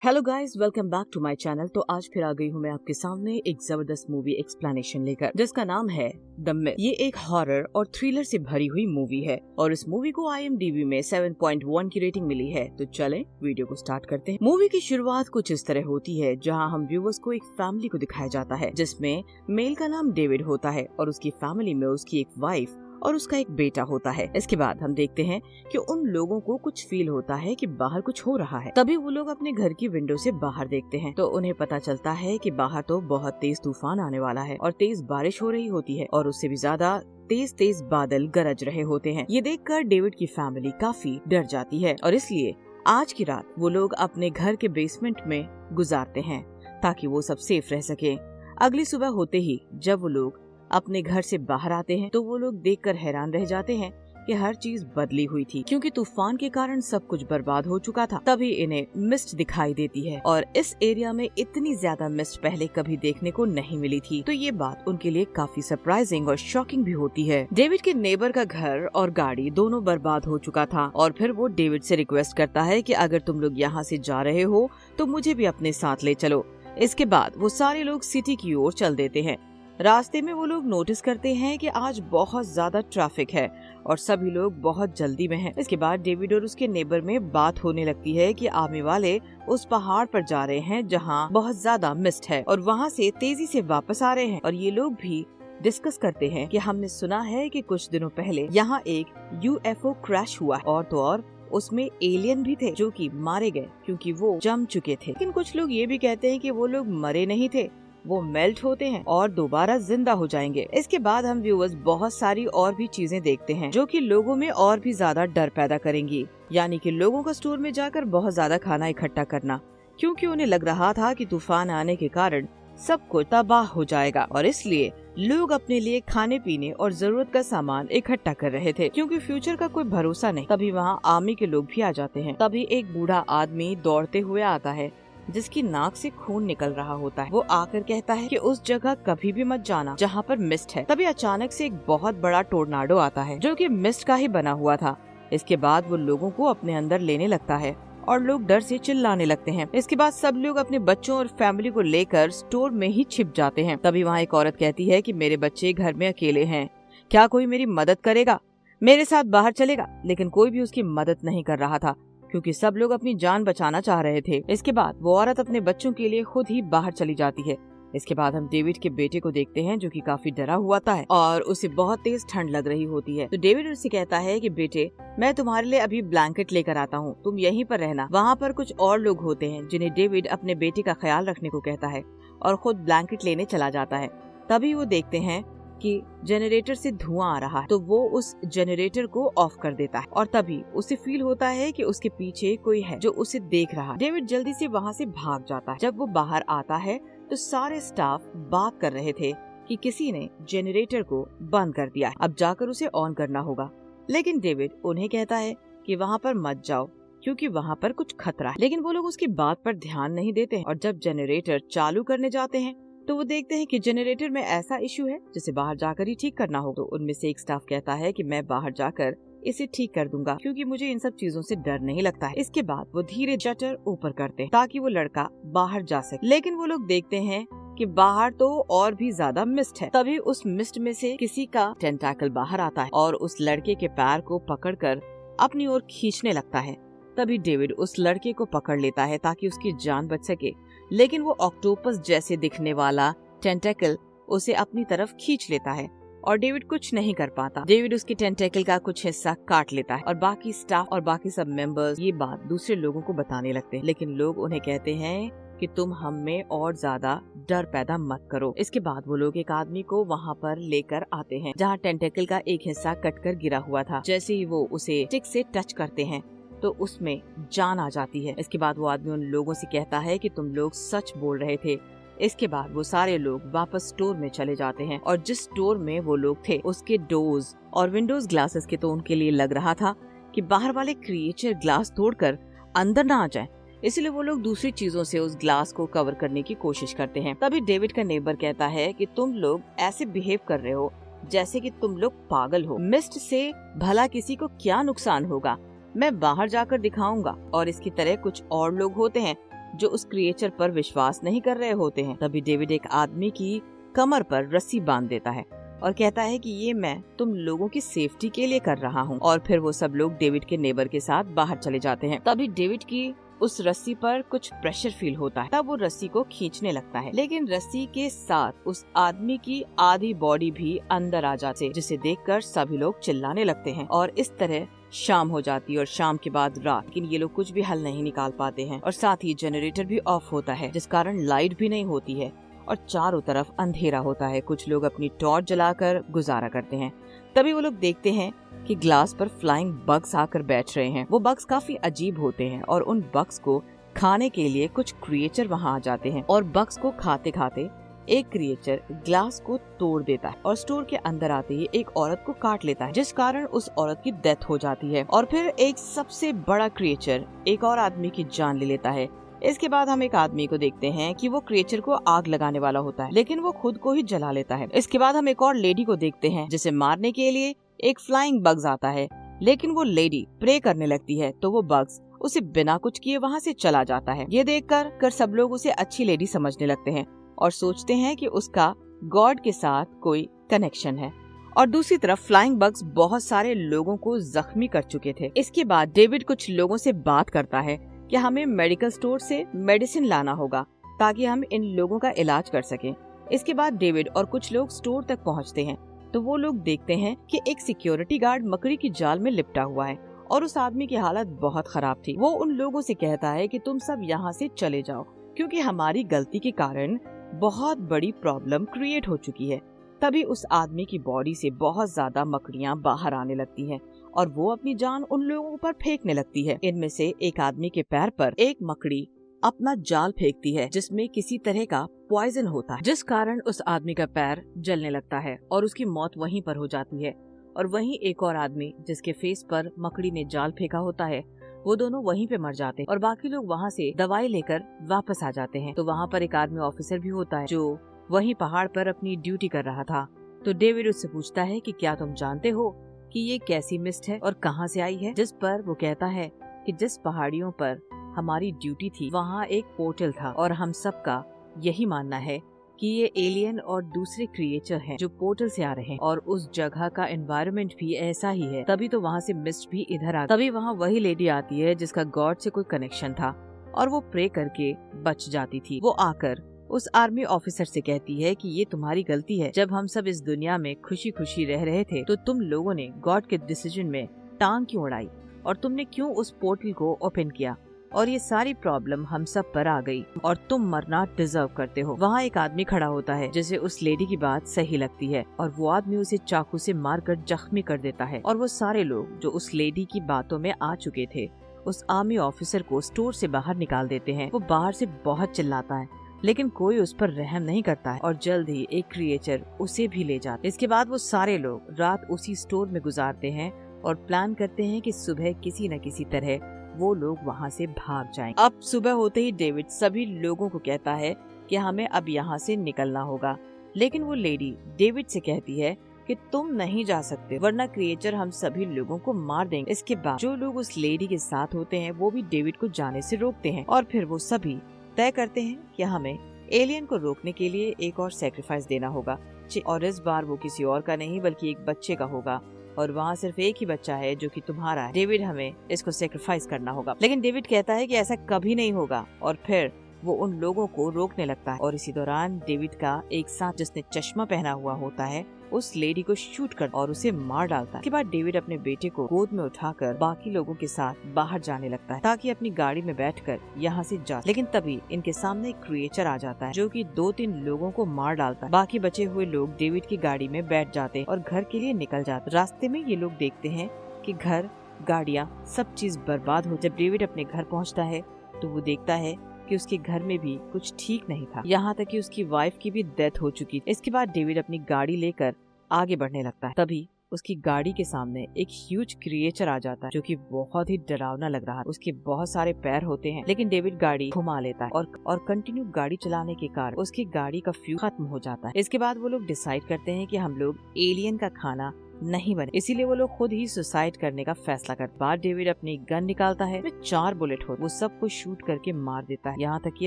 Hello guys, welcome back to my channel. तो आज फिर आ गई हूँ मैं आपके सामने एक जबरदस्त मूवी एक्सप्लेनेशन लेकर, जिसका नाम है द मिथ। ये एक हॉरर और थ्रिलर से भरी हुई मूवी है और इस मूवी को IMDb में 7.1 की रेटिंग मिली है। तो चलें वीडियो को स्टार्ट करते हैं। मूवी की शुरुआत कुछ इस तरह होती है, जहाँ हम व्यूअर्स को एक फैमिली को दिखाया जाता है, जिसमें मेल का नाम डेविड होता है और उसकी फैमिली में उसकी एक वाइफ और उसका एक बेटा होता है। इसके बाद हम देखते हैं कि उन लोगों को कुछ फील होता है कि बाहर कुछ हो रहा है। तभी वो लोग अपने घर की विंडो से बाहर देखते हैं तो उन्हें पता चलता है कि बाहर तो बहुत तेज तूफान आने वाला है और तेज बारिश हो रही होती है और उससे भी ज्यादा तेज तेज बादल गरज रहे होते हैं। ये देखकर डेविड की फैमिली काफी डर जाती है और इसलिए आज की रात वो लोग अपने घर के बेसमेंट में गुजारते हैं ताकि वो सब सेफ रह सके। अगली सुबह होते ही जब वो लोग अपने घर से बाहर आते हैं तो वो लोग देखकर हैरान रह जाते हैं कि हर चीज बदली हुई थी, क्योंकि तूफान के कारण सब कुछ बर्बाद हो चुका था। तभी इन्हें मिस्ट दिखाई देती है और इस एरिया में इतनी ज्यादा मिस्ट पहले कभी देखने को नहीं मिली थी। तो ये बात उनके लिए काफी सरप्राइजिंग और शॉकिंग भी होती है। डेविड के नेबर का घर और गाड़ी दोनों बर्बाद हो चुका था और फिर वो डेविड से रिक्वेस्ट करता है कि अगर तुम लोग यहाँ से जा रहे हो तो मुझे भी अपने साथ ले चलो। इसके बाद वो सारे लोग सिटी की ओर चल देते हैं। रास्ते में वो लोग नोटिस करते हैं कि आज बहुत ज्यादा ट्रैफिक है और सभी लोग बहुत जल्दी में हैं। इसके बाद डेविड और उसके नेबर में बात होने लगती है कि आर्मी वाले उस पहाड़ पर जा रहे हैं जहां बहुत ज्यादा मिस्ट है और वहां से तेजी से वापस आ रहे हैं। और ये लोग भी डिस्कस करते हैं कि हमने सुना है कि कुछ दिनों पहले यहाँ एक UFO क्रैश हुआ और तो और उसमें एलियन भी थे जो कि मारे गए क्योंकि वो जम चुके थे। लेकिन कुछ लोग ये भी कहते हैं कि वो लोग मरे नहीं थे, वो मेल्ट होते हैं और दोबारा जिंदा हो जाएंगे। इसके बाद हम व्यूअर्स बहुत सारी और भी चीजें देखते हैं जो कि लोगों में और भी ज्यादा डर पैदा करेंगी, यानी कि लोगों का स्टोर में जाकर बहुत ज्यादा खाना इकट्ठा करना, क्योंकि उन्हें लग रहा था कि तूफान आने के कारण सब कुछ तबाह हो जाएगा और इसलिए लोग अपने लिए खाने पीने और जरूरत का सामान इकट्ठा कर रहे थे, क्योंकि फ्यूचर का कोई भरोसा नहीं। तभी वहाँ आर्मी के लोग भी आ जाते हैं। तभी एक बूढ़ा आदमी दौड़ते हुए आता है जिसकी नाक से खून निकल रहा होता है। वो आकर कहता है कि उस जगह कभी भी मत जाना जहाँ पर मिस्ट है। तभी अचानक से एक बहुत बड़ा टोर्नाडो आता है जो कि मिस्ट का ही बना हुआ था। इसके बाद वो लोगों को अपने अंदर लेने लगता है और लोग डर से चिल्लाने लगते हैं। इसके बाद सब लोग अपने बच्चों और फैमिली को लेकर स्टोर में ही छिप जाते हैं। तभी वहाँ एक औरत कहती है कि मेरे बच्चे घर में अकेले हैं, क्या कोई मेरी मदद करेगा, मेरे साथ बाहर चलेगा। लेकिन कोई भी उसकी मदद नहीं कर रहा था क्योंकि सब लोग अपनी जान बचाना चाह रहे थे। इसके बाद वो औरत अपने बच्चों के लिए खुद ही बाहर चली जाती है। इसके बाद हम डेविड के बेटे को देखते हैं जो कि काफी डरा हुआ था और उसे बहुत तेज ठंड लग रही होती है। तो डेविड उससे कहता है कि बेटे, मैं तुम्हारे लिए अभी ब्लैंकेट लेकर आता हूँ, तुम यहीं पर रहना। वहाँ पर कुछ और लोग होते हैं जिन्हें डेविड अपने बेटे का ख्याल रखने को कहता है और खुद ब्लैंकेट लेने चला जाता है। तभी वो देखते हैं कि जनरेटर से धुआं आ रहा है, तो वो उस जनरेटर को ऑफ कर देता है और तभी उसे फील होता है कि उसके पीछे कोई है जो उसे देख रहा है। डेविड जल्दी से वहाँ से भाग जाता है। जब वो बाहर आता है तो सारे स्टाफ बात कर रहे थे कि किसी ने जनरेटर को बंद कर दिया है, अब जाकर उसे ऑन करना होगा। लेकिन डेविड उन्हें कहता है कि वहाँ पर मत जाओ क्योंकि वहाँ पर कुछ खतरा है। लेकिन वो लोग उसकी बात पर ध्यान नहीं देते हैं और जब जनरेटर चालू करने जाते हैं तो वो देखते हैं कि जनरेटर में ऐसा इशू है जिसे बाहर जाकर ही ठीक करना होगा। तो उनमें से एक स्टाफ कहता है कि मैं बाहर जाकर इसे ठीक कर दूंगा क्योंकि मुझे इन सब चीजों से डर नहीं लगता है। इसके बाद वो धीरे शटर ऊपर करते हैं ताकि वो लड़का बाहर जा सके। लेकिन वो लोग देखते हैं कि बाहर तो और भी ज्यादा मिस्ट है। तभी उस मिस्ट में से किसी का टेंटाकल बाहर आता है और उस लड़के के पैर को पकड़कर अपनी ओर खींचने लगता है। तभी डेविड उस लड़के को पकड़ लेता है ताकि उसकी जान बच सके, लेकिन वो ऑक्टोपस जैसे दिखने वाला टेंटेकल उसे अपनी तरफ खींच लेता है और डेविड कुछ नहीं कर पाता। डेविड उसके टेंटेकल का कुछ हिस्सा काट लेता है और बाकी स्टाफ और बाकी सब मेंबर्स ये बात दूसरे लोगों को बताने लगते हैं, लेकिन लोग उन्हें कहते हैं कि तुम हम में और ज्यादा डर पैदा मत करो। इसके बाद वो लोग एक आदमी को वहाँ पर लेकर आते हैं जहाँ टेंटेकल का एक हिस्सा कटकर गिरा हुआ था। जैसे ही वो उसे स्टिक से टच करते हैं तो उसमें जान आ जाती है। इसके बाद वो आदमी उन लोगों से कहता है कि तुम लोग सच बोल रहे थे। इसके बाद वो सारे लोग वापस स्टोर में चले जाते हैं और जिस स्टोर में वो लोग थे उसके डोर्स और विंडोज ग्लासेस के तो उनके लिए लग रहा था कि बाहर वाले क्रिएचर ग्लास तोड़कर अंदर ना आ जाए, इसलिए वो लोग दूसरी चीजों से उस ग्लास को कवर करने की कोशिश करते हैं। तभी डेविड का नेबर कहता है कि तुम लोग ऐसे बिहेव कर रहे हो जैसे कि तुम लोग पागल हो। मिस्ट से भला किसी को क्या नुकसान होगा, मैं बाहर जाकर दिखाऊंगा। और इसकी तरह कुछ और लोग होते हैं जो उस क्रिएचर पर विश्वास नहीं कर रहे होते हैं। तभी डेविड एक आदमी की कमर पर रस्सी बांध देता है और कहता है कि ये मैं तुम लोगों की सेफ्टी के लिए कर रहा हूँ। और फिर वो सब लोग डेविड के नेबर के साथ बाहर चले जाते हैं। तभी डेविड की उस रस्सी पर कुछ प्रेशर फील होता है, तब वो रस्सी को खींचने लगता है, लेकिन रस्सी के साथ उस आदमी की आधी बॉडी भी अंदर आ जाती है, जिसे देखकर सभी लोग चिल्लाने लगते हैं। और इस तरह शाम हो जाती है और शाम के बाद रात। लेकिन ये लोग कुछ भी हल नहीं निकाल पाते हैं और साथ ही जनरेटर भी ऑफ होता है, जिस कारण लाइट भी नहीं होती है और चारों तरफ अंधेरा होता है। कुछ लोग अपनी टॉर्च जलाकर गुजारा करते हैं। तभी वो लोग देखते हैं कि ग्लास पर फ्लाइंग बग्स आकर बैठ रहे हैं। वो बग्स काफी अजीब होते हैं और उन बग्स को खाने के लिए कुछ क्रिएचर वहाँ आ जाते हैं और बग्स को खाते खाते एक क्रिएचर ग्लास को तोड़ देता है और स्टोर के अंदर आते ही एक औरत को काट लेता है, जिस कारण उस औरत की डेथ हो जाती है। और फिर एक सबसे बड़ा क्रिएचर एक और आदमी की जान ले लेता है। इसके बाद हम एक आदमी को देखते हैं कि वो क्रिएचर को आग लगाने वाला होता है, लेकिन वो खुद को ही जला लेता है। इसके बाद हम एक और लेडी को देखते हैं जिसे मारने के लिए एक फ्लाइंग बग्स आता है, लेकिन वो लेडी प्रे करने लगती है तो वो बग्स उसे बिना कुछ किए वहाँ से चला जाता है। ये देखकर सब लोग उसे अच्छी लेडी समझने लगते हैं और सोचते हैं कि उसका गॉड के साथ कोई कनेक्शन है। और दूसरी तरफ फ्लाइंग बग्स बहुत सारे लोगों को जख्मी कर चुके थे। इसके बाद डेविड कुछ लोगों से बात करता है कि हमें मेडिकल स्टोर से मेडिसिन लाना होगा ताकि हम इन लोगों का इलाज कर सकें। इसके बाद डेविड और कुछ लोग स्टोर तक पहुंचते हैं तो वो लोग देखते हैं कि एक सिक्योरिटी गार्ड मकड़ी की जाल में लिपटा हुआ है और उस आदमी की हालत बहुत खराब थी। वो उन लोगों से कहता है कि तुम सब यहाँ से चले जाओ क्योंकि हमारी गलती के कारण बहुत बड़ी प्रॉब्लम क्रिएट हो चुकी है। तभी उस आदमी की बॉडी से बहुत ज्यादा मकड़ियाँ बाहर आने लगती हैं और वो अपनी जान उन लोगों पर फेंकने लगती है। इनमें से एक आदमी के पैर पर एक मकड़ी अपना जाल फेंकती है जिसमें किसी तरह का पॉइजन होता है, जिस कारण उस आदमी का पैर जलने लगता है और उसकी मौत वहीं पर हो जाती है। और वहीं एक और आदमी जिसके फेस पर मकड़ी ने जाल फेंका होता है, वो दोनों वहीं पे मर जाते हैं और बाकी लोग वहाँ से दवाई लेकर वापस आ जाते हैं। तो वहाँ पर एक आर्मी ऑफिसर भी होता है जो वहीं पहाड़ पर अपनी ड्यूटी कर रहा था। तो डेविड उससे पूछता है कि क्या तुम जानते हो कि ये कैसी मिस्ट है और कहाँ से आई है, जिस पर वो कहता है कि जिस पहाड़ियों पर हमारी ड्यूटी थी वहाँ एक पोर्टल था और हम सबका यही मानना है कि ये एलियन और दूसरे क्रिएचर हैं जो पोर्टल से आ रहे हैं और उस जगह का एनवायरनमेंट भी ऐसा ही है, तभी तो वहाँ से मिस्ट भी इधर आ। तभी वहाँ वही लेडी आती है जिसका गॉड से कोई कनेक्शन था और वो प्रे करके बच जाती थी। वो आकर उस आर्मी ऑफिसर से कहती है कि ये तुम्हारी गलती है। जब हम सब इस दुनिया में खुशी खुशी रह रहे थे तो तुम लोगों ने गॉड के डिसीजन में टांग क्यों अड़ाई और तुमने क्यों उस पोर्टल को ओपन किया और ये सारी प्रॉब्लम हम सब पर आ गई और तुम मरना डिजर्व करते हो। वहाँ एक आदमी खड़ा होता है जिसे उस लेडी की बात सही लगती है और वो आदमी उसे चाकू से मारकर जख्मी कर देता है। और वो सारे लोग जो उस लेडी की बातों में आ चुके थे उस आर्मी ऑफिसर को स्टोर से बाहर निकाल देते हैं। वो बाहर से बहुत चिल्लाता है लेकिन कोई उस पर रहम नहीं करता है और जल्द ही एक क्रिएचर उसे भी ले जाता है। इसके बाद वो सारे लोग रात उसी स्टोर में गुजारते हैं और प्लान करते हैं कि सुबह किसी न किसी तरह वो लोग वहाँ से भाग जाएंगे। अब सुबह होते ही डेविड सभी लोगों को कहता है कि हमें अब यहाँ से निकलना होगा, लेकिन वो लेडी डेविड से कहती है कि तुम नहीं जा सकते वरना क्रिएचर हम सभी लोगों को मार देंगे। इसके बाद जो लोग उस लेडी के साथ होते हैं वो भी डेविड को जाने से रोकते हैं और फिर वो सभी तय करते हैं कि हमें एलियन को रोकने के लिए एक और सैक्रिफाइस देना होगा और इस बार वो किसी और का नहीं बल्कि एक बच्चे का होगा और वहाँ सिर्फ एक ही बच्चा है जो कि तुम्हारा है। डेविड हमें इसको सैक्रिफाइस करना होगा। लेकिन डेविड कहता है कि ऐसा कभी नहीं होगा और फिर वो उन लोगों को रोकने लगता है और इसी दौरान डेविड का एक साथ जिसने चश्मा पहना हुआ होता है उस लेडी को शूट कर और उसे मार डालता है। इसके बाद डेविड अपने बेटे को गोद में उठाकर बाकी लोगों के साथ बाहर जाने लगता है ताकि अपनी गाड़ी में बैठकर यहाँ से जा। लेकिन तभी इनके सामने एक क्रिएचर आ जाता है जो कि 2-3 लोगों को मार डालता है। बाकी बचे हुए लोग डेविड की गाड़ी में बैठ जाते हैं और घर के लिए निकल जाते। रास्ते में ये लोग देखते हैं कि घर, गाड़ियाँ, सब चीज बर्बाद हो। जब डेविड अपने घर पहुँचता है तो वो देखता है कि उसके घर में भी कुछ ठीक नहीं था, यहाँ तक कि उसकी वाइफ की भी डेथ हो चुकी थी। इसके बाद डेविड अपनी गाड़ी लेकर आगे बढ़ने लगता है। तभी उसकी गाड़ी के सामने एक ह्यूज क्रिएचर आ जाता है जो कि बहुत ही डरावना लग रहा है। उसके बहुत सारे पैर होते हैं लेकिन डेविड गाड़ी घुमा लेता है और कंटिन्यू गाड़ी चलाने के कारण उसकी गाड़ी का फ्यूल खत्म हो जाता है। इसके बाद वो लोग डिसाइड करते हैं कि हम लोग एलियन का खाना नहीं बने, इसीलिए वो लोग खुद ही सुसाइड करने का फैसला करते। बाद डेविड अपनी गन निकालता है, 4 बुलेट हो, वो सबको शूट करके मार देता है, यहाँ तक कि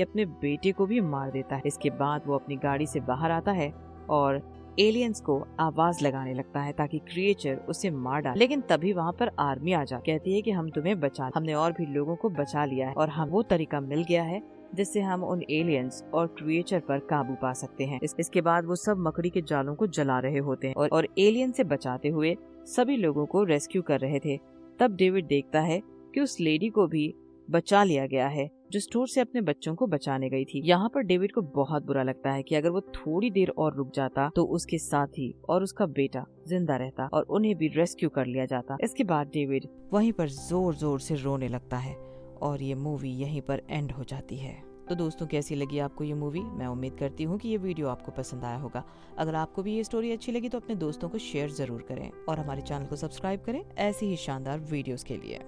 अपने बेटे को भी मार देता है। इसके बाद वो अपनी गाड़ी से बाहर आता है और एलियंस को आवाज लगाने लगता है ताकि क्रिएचर उसे मार डाले। लेकिन तभी वहाँ पर आर्मी आ जाती, कहती है कि हम तुम्हें बचा, हमने और भी लोगों को बचा लिया है और हम वो तरीका मिल गया है जिससे हम उन एलियंस और क्रिएचर पर काबू पा सकते हैं। इसके बाद वो सब मकड़ी के जालों को जला रहे होते हैं और एलियन से बचाते हुए सभी लोगों को रेस्क्यू कर रहे थे। तब डेविड देखता है कि उस लेडी को भी बचा लिया गया है जो स्टोर से अपने बच्चों को बचाने गई थी। यहाँ पर डेविड को बहुत बुरा लगता है कि अगर वो थोड़ी देर और रुक जाता तो उसके साथी और उसका बेटा जिंदा रहता और उन्हें भी रेस्क्यू कर लिया जाता। इसके बाद डेविड वहीं पर जोर जोर से रोने लगता है और ये मूवी यहीं पर एंड हो जाती है। तो दोस्तों, कैसी लगी आपको ये मूवी? मैं उम्मीद करती हूँ कि ये वीडियो आपको पसंद आया होगा। अगर आपको भी ये स्टोरी अच्छी लगी तो अपने दोस्तों को शेयर जरूर करें और हमारे चैनल को सब्सक्राइब करें ऐसी ही शानदार वीडियोस के लिए।